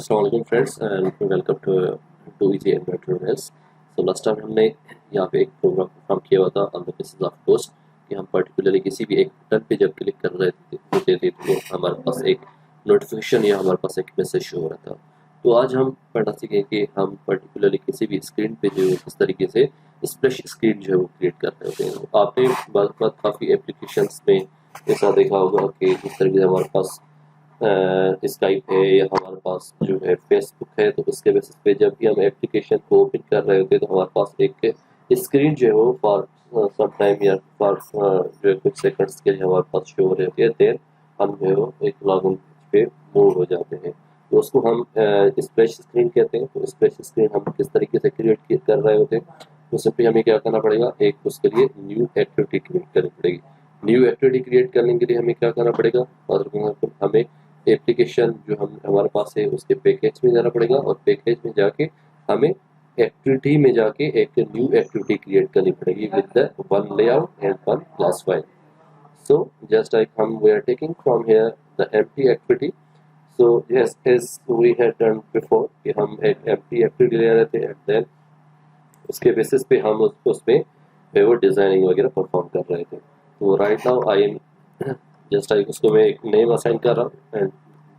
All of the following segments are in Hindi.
अस्सलाम friends and welcome to easy and tutorials. So last time हमने यहाँ पे एक प्रोग्राम काम किया हुआ था on the basis of post कि हम पर्टिकुलरली किसी भी एक बटन पे जब क्लिक कर रहे थे तो हमारे पास एक नोटिफिकेशन या हमारे पास एक मैसेज शो हो रहा था। तो आज हम पढ़ना सीखेंगे कि हम पर्टिकुलरली किसी भी स्क्रीन पे जो किस तरीके से स्प्लैश स्क्रीन जो है वो क्रिएट कर रहे होते हैं। आपने बात काफ़ी एप्लीकेशंस में ऐसा देखा होगा कि इस तरीके से हमारे पास स्काइप है या हमारे पास जो है फेसबुक है, तो उसके बेसिस पे जब भी हम एप्लीकेशन को ओपन कर रहे होते हैं तो हमारे पास एक स्क्रीन जो है वो फॉर सम टाइम या फॉर जो है कुछ सेकंड्स के लिए हमारे पास शो हो रही होती है। देन हम जो है वो एक लॉगिन पे मूव हो जाते हैं, तो उसको हम स्प्लैश स्क्रीन कहते हैं। तो स्प्लैश स्क्रीन हम किस तरीके से क्रिएट कर रहे होते हैं, तो सिंपली हमें क्या करना पड़ेगा, एक उसके लिए न्यू एक्टिविटी क्रिएट करनी पड़ेगी। न्यू एक्टिविटी क्रिएट करने के लिए हमें क्या करना पड़ेगा, फॉर एग्जाम्पल हमें एप्लीकेशन जो हमारे पास है उसके पैकेज में जाना पड़ेगा और पैकेज में जाके हमें एक्टिविटी में जाके एक न्यू एक्टिविटी क्रिएट करनी पड़ेगी with the one layout and one class file. So just like we are taking from here the empty activity. So yes, as we had done before कि हम एक empty activity ले रहे थे and then उसके बेसिस पे हम उसमें वो डिजाइनिंग वगैरह परफॉर्म कर रहे थे। तो right now I am just like उसको मैं एक नेम असाइन कर रहा हूँ and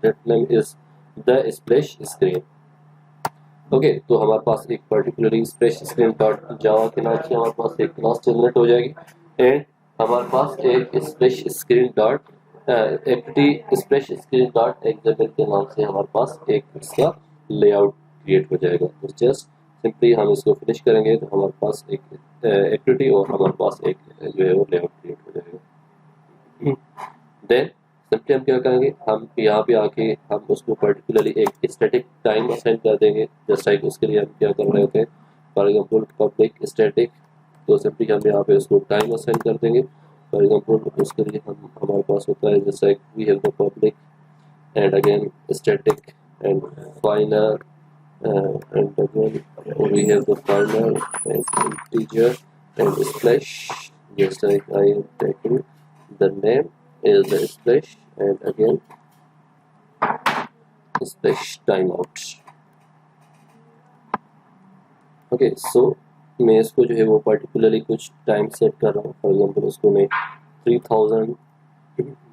that name is the splash screen. Okay, तो हमारे पास एक पर्टिकुलरली स्प्लैश स्क्रीन डॉट जावा के नाम से हमारे पास एक क्लास जनरेट हो जाएगी एंड हमारे पास एक splash screen dot activity splash screen dot example के नाम से हमारे पास एक इसका लेआउट क्रिएट हो जाएगा। तो जस्ट सिंपली हम इसको फिनिश करेंगे तो हमारे पास एक एक्टिविटी और हमारे पास एक जो है वो लेआउट क्रिएट हो जाएगा। देन सिंपली हम क्या करेंगे, हम यहाँ पे आके हम उसको पर्टिकुलरली एक स्टैटिक टाइम असाइन कर देंगे। जस्ट लाइक उसके लिए हम क्या कर रहे होते हैं, फॉर एग्जाम्पल पब्लिक स्टैटिक, तो सिंपली हम यहाँ पे उसको टाइम असाइन कर देंगे। फॉर एग्जाम्पल उसके लिए हम हमारे पास होता है just like we have the public and again static and final and again we have the final and integer and splash, just like I am taking the name is the splash and again splash timeout। Okay, so मैं इसको जो है वो पर्टिकुलरली कुछ टाइम सेट कर रहा हूँ। फॉर एग्जाम्पल उसको मैं 3000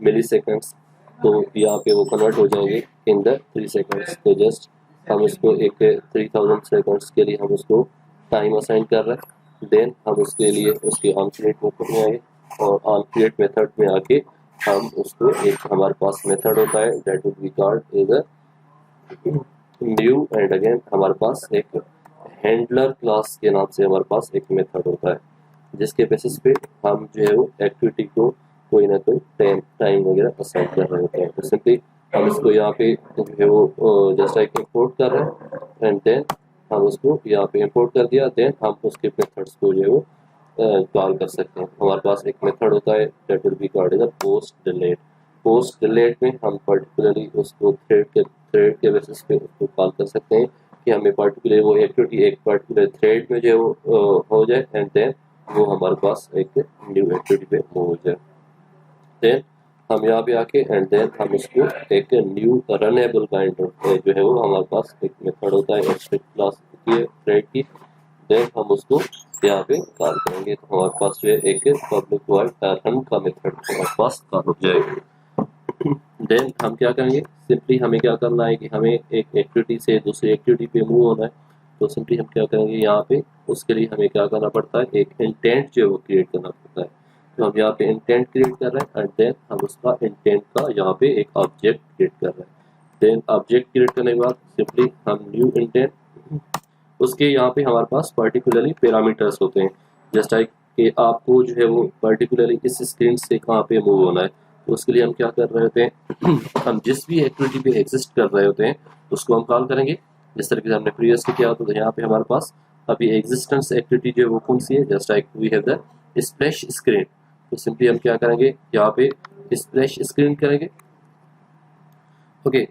मिली सेकेंड्स, तो यहाँ पे वो कन्वर्ट हो जाएंगे इन द 3 सेकेंड्स। तो जस्ट हम उसको एक 3000 सेकेंड्स के लिए हम उसको टाइम असाइन कर रहे हैं। देन हम उसके लिए उसके ऑन क्रिएट मेथड में आए और ऑन क्रिएट मेथड में आके हम उसको एक हमारे पास मेथड होता है that would be called is a new and again हमारे पास एक हैंडलर क्लास के नाम से हमारे पास एक मेथड होता है जिसके बेसिस पे हम जो है वो एक्टिविटी को कोई ना कोई टाइम वगैरह असाइन कर रहे होते हैं। तो सिंपली हम इसको यहाँ पे जो है वो जस्ट लाइक इंपोर्ट कर रहे हैं एंड देन हम उसको यहाँ पे इंपोर्ट कर दिया। देन हम उसके मेथड्स को जो है वो कॉल कर सकते हैं। हमारे पास एक मेथड होता है that will be called as post delete. Post delete में हम पर्टिकुलरली उसको थ्रेड के बेसिस पे उसको कॉल कर सकते हैं कि हमें पर्टिकुलर वो एक्टिविटी एक पर्टिकुलर थ्रेड में जो है वो हो जाए एंड देन वो हमारे पास एक न्यू एक्टिविटी पे मूव हो जाए। देन हम यहाँ पे आके एंड देन हम उसको एक न्यू रनेबल काइंड जो है वो हमारे पास एक मेथड होता है एक्सपेक्ट क्लास की थ्रेड की। देन हम उसको यहाँ पे कॉल करेंगे तो हमारे पास जो है एक पब्लिक वर्ड रन का मेथड हमारे पास कॉल हो जाएगा। देन हम क्या करेंगे, सिंपली हमें क्या करना है कि हमें एक एक्टिविटी से दूसरी एक्टिविटी पे मूव होना है। तो सिंपली हम क्या करेंगे, यहाँ पे उसके लिए हमें क्या करना पड़ता है, एक इंटेंट जो है वो क्रिएट करना पड़ता है। तो हम यहाँ पे इंटेंट क्रिएट कर रहे हैं एंड देन हम उसका इंटेंट का यहाँ पे एक ऑब्जेक्ट क्रिएट कर रहे हैं। देन ऑब्जेक्ट क्रिएट करने के बाद सिंपली हम न्यू इंटेंट, उसके यहाँ पे हमारे पास पर्टिकुलरली पैरामीटर्स होते हैं जस्ट लाइक कि आपको जो है वो पर्टिकुलरली इस स्क्रीन से कहाँ पे मूव होना है। तो उसके लिए हम क्या कर रहे होते हैं हम जिस भी एक्टिविटी पे एग्जिस्ट कर रहे होते हैं उसको हम कॉल करेंगे जिस तरीके से हमने प्रीवियसली किया। तो यहाँ पे हमारे पास अभी एग्जिस्टेंस एक्टिविटी जो है वो कौन सी है, just like we have the splash screen. तो सिंपली हम क्या करेंगे, यहाँ पे स्प्लैश स्क्रीन करेंगे। ओके,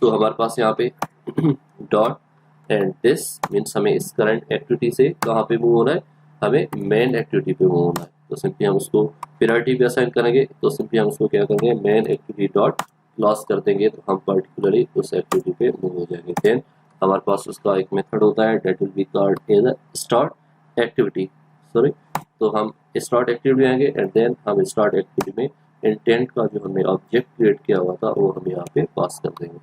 तो हमारे पास यहाँ पे डॉट एंड दिस मीन्स हमें इस करंट एक्टिविटी से कहाँ पे मूव होना है, हमें मेन एक्टिविटी पे मूव होना है। तो सिंपली हम उसको प्रायोरिटी पे असाइन करेंगे। तो सिंपली हम उसको क्या करेंगे, मेन एक्टिविटी डॉट लॉस कर देंगे तो हम पर्टिकुलरली उस एक्टिविटी पे मूव हो जाएंगे। देन हमारे पास उसका एक मेथड होता है that will be called as start activity, sorry. तो हम स्टार्ट एक्टिविटी आएंगे एंड देन हम स्टार्ट एक्टिविटी में इंटेंट का जो हमने ऑब्जेक्ट क्रिएट किया हुआ था वो हम यहाँ पे पास कर देंगे।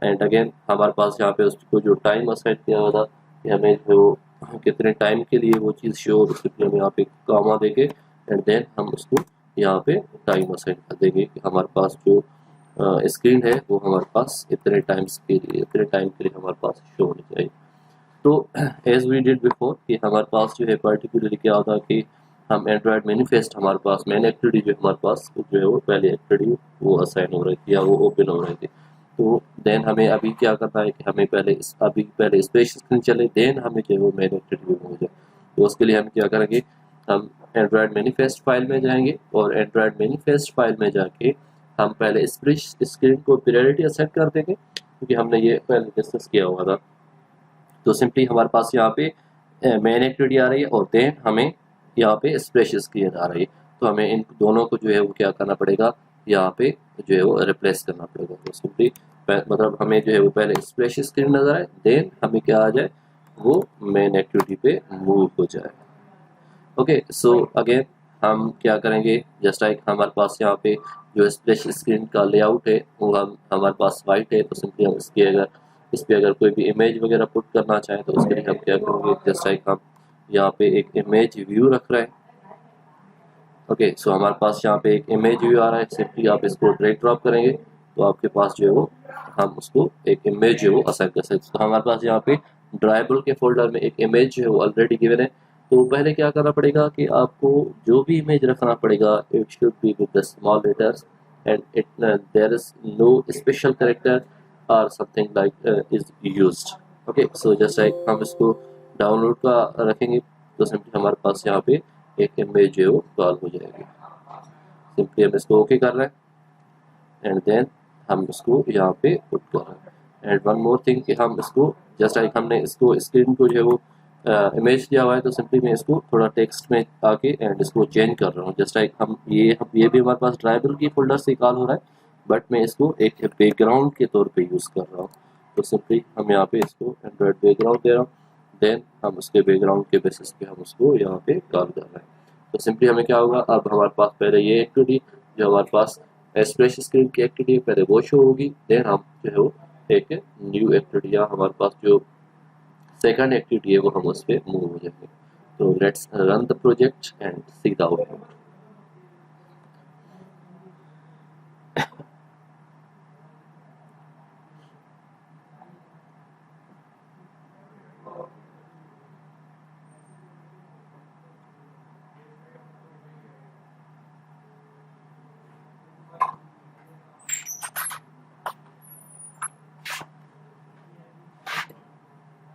एंड अगेन हमारे पास यहाँ पे उसको जो टाइम असाइन किया हुआ था कि हमें जो कितने टाइम के लिए वो चीज़ शो, उसके लिए हम यहाँ पे कॉमा देंगे एंड देन हम उसको यहाँ पे टाइम असाइन कर देंगे कि हमारे पास जो स्क्रीन है वो हमारे पास इतने टाइम के लिए हमारे पास शो होनी चाहिए। तो एज वी डिड बिफोर कि हमारे पास जो है पर्टिकुलरली क्या होता है कि हम एंड्रॉयड मैनिफेस्ट हमारे पास मेन एक्टिविटी जो हमारे पास जो है वो पहले एक्टिविटी वो असाइन हो रही थी या वो ओपन हो रही थी। तो देन हमें अभी क्या करना है कि हमें पहले स्प्लैश स्क्रीन चले, देन हमें जो है वो मेन एक्टिविटी हो जाए। तो उसके लिए हम क्या करेंगे, हम एंड्रॉयड मैनिफेस्ट फाइल में जाएंगे और एंड्रॉयड मैनिफेस्ट फाइल में जाके हम पहले स्प्लैश स्क्रीन को प्रायोरिटी असेट कर देंगे क्योंकि हमने ये पहले डिस्कस किया हुआ था। तो सिंपली हमारे पास यहाँ पे मेन एक्टिविटी आ रही है और देन हमें यहाँ पे स्प्लैश स्क्रीन आ रही है। तो हमें इन दोनों को जो है वो क्या करना पड़ेगा, यहाँ पे जो है वो रिप्लेस करना पड़ेगा। तो सिंपली मतलब हमें जो है वो पहले स्प्लैश स्क्रीन नजर आए, देन हमें क्या आ जाए, वो मेन एक्टिविटी पे मूव हो जाए। ओके, सो अगेन हम क्या करेंगे, जस्ट लाइक हमारे पास यहाँ पे जो स्प्लैश स्क्रीन का लेआउट है वो हमारे पास वाइट है। तो सिंपली हम इस पे अगर कोई भी इमेज वगैरह पुट करना चाहें तो उसके लिए हम क्या करेंगे, जस्ट लाइक हम यहाँ पे एक इमेज व्यू रख रहे हैं। ओके, सो हमारे पास यहाँ पे एक इमेज व्यू आ रहा है, सिंपली आप इसको ड्रैग ड्रॉप करेंगे तो आपके पास जो है वो हम उसको एक इमेज जो है वो असाइन कर सकते हैं। तो हमारे पास यहाँ पे ड्राइबल के फोल्डर में एक इमेज जो है वो ऑलरेडी गिवन है। तो पहले क्या करना पड़ेगा कि आपको जो भी इमेज रखना पड़ेगा it should be with the small letters and it there is no special character और something like is used. Okay, so just like हम इसको डाउनलोड का रखेंगे तो सिंपली हमारे पास यहाँ पे एक इमेज जो है वो कॉल हो जाएगी। सिंपली हम इसको ओके कर रहे हैं एंड देन हम इसको यहाँ पे पुट कर रहे हैं। एंड वन मोर थिंग कि हम इसको जस्ट लाइक हमने इसको स्क्रीन को जो है वो इमेज दिया हुआ है तो सिंपली मैं इसको थोड़ा टेक्स्ट में आके एंड इसको चेंज कर रहा हूँ। जस्ट लाइक हम ये भी हमारे पास ड्राइवर की फोल्डर से कॉल हो रहा है बट मैं इसको एक बैकग्राउंड के तौर पे यूज़ कर रहा हूँ। तो सिंपली हम यहाँ पे इसको एंड्रॉयड बैकग्राउंड दे रहा हूँ, देन हम उसके बैकग्राउंड के बेसिस पे हम उसको यहाँ पे कॉल कर रहे हैं। तो सिंपली हमें क्या होगा, अब हमारे पास पहले ये एक्टिविटी जो हमारे पास स्प्लैश स्क्रीन की एक्टिविटी पहले वो शो होगी, देन हम जो है वो एक न्यू एक्टिविटी या हमारे पास जो सेकंड एक्टिविटी है वो हम उस पर मूव हो जाएंगे। तो let's run the project and see the output.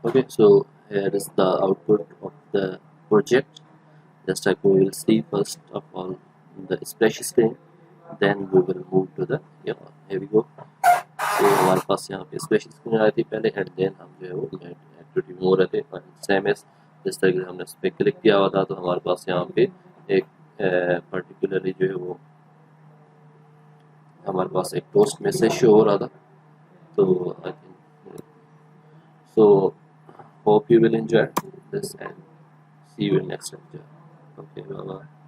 Okay, so here is the output of the project. Just like we will see first of all the splash screen, then we will move to the here we go. So हमारे पास यहाँ पे स्प्लैश स्क्रीन आई थी पहले एंड देन हम जो है वो एक्टिविटी में हो रहे थे सेम एज जिस तरह से हमने उस पर क्लिक किया हुआ था। तो हमारे पास यहाँ पे एक पर्टिकुलरली जो है वो हमारे पास एक पोस्ट मैसेज शो हो रहा था। तो I think so hope you will enjoy this and see you in next lecture. Okay, bye bye.